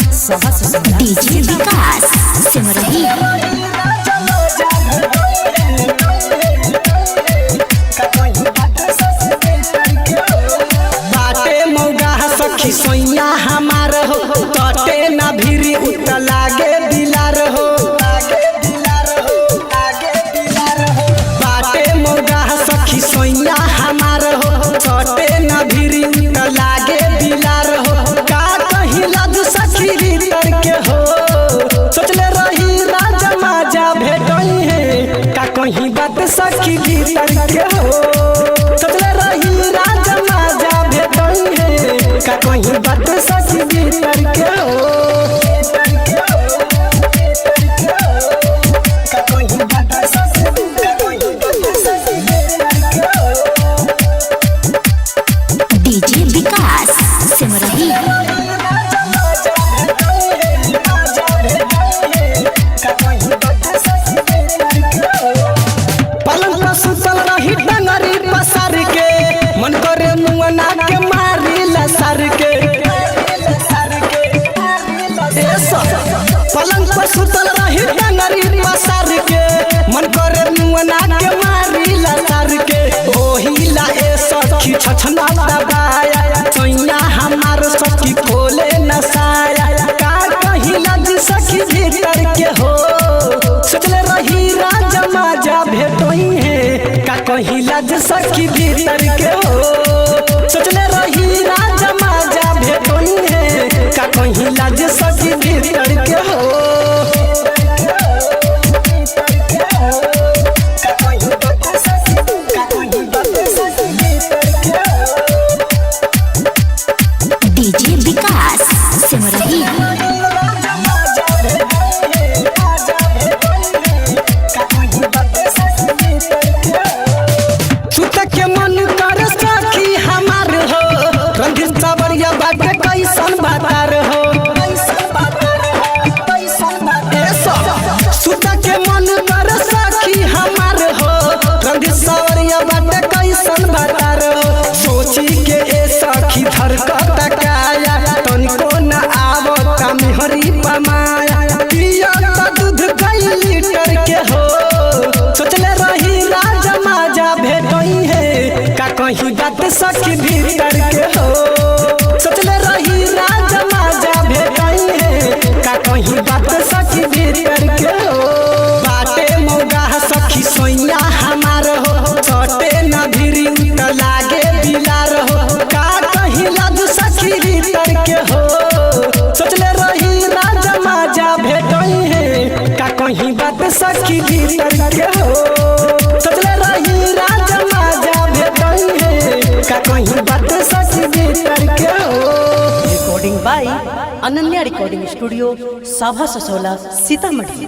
DJ विकास सिमरही बाटे मौगा सखी सोइया हमार हो कटे ना भिरी उत लागे दिलार हो बाटे मौगा सखी सोइया हमार हो कटे ना भिरी उत लागे दिलार हो का कहीं लग सखी भीतर के हो सोचले रही राजा माजा भेटई है का कहीं बात सखी भीतर के हो सोचले रही राजा माजा भेटई है का कहीं बात सखी भीतर के हो डीजे विकास सिमरही पलंग पर सुतल रही डंगरी पसार के मन करे मुअना के मारी लसार के पलंग पर सुतल रही डंगरी पसार के मन करे मुअना के मारी लसार के ओही ला ए सखी छछना दबाया सोइया हमार सखी खोले नसाया का कहीं लग सखी भीतर के हो सोचले रही राजा माजा भेटई है का कहीं लज सखी भीतर के हो सोचले रही राजा माजा भेटई है का कहीं लज सखी भीतर के हो डीजे विकास सिमरही सुत के मन कर सखी हमार हो रंगीन सावरिया बाटे कैसन बातार हो सुत के मन कर सखी हमार हो रंगीन सावरिया बाटे कैसन बातार हो सोची के ए सखी धरकत काया तनिको न आवत मिहरी पमाया पिया त दूध कई लीटर के हो सोचले रही राजा माजा भेटई है का कहीं बात सखी भीतर के हो सोचले रही राजा माजा भेटई है का कहीं बात सखी भीतर के हो बाटे मौगा सखी सोइया हमार हो छोटे न भिरी उत लागे दिलार हो का कहीं लग सखी भीतर के हो सोचले रही राजा माजा भेटई है का कहीं बात सखी भीतर के हो सोचले रही राजा माजा भेटई है का कहीं बात सखी भीतर के हो। Recording by Ananya recording studio Sabha Sasola Sitamarhi.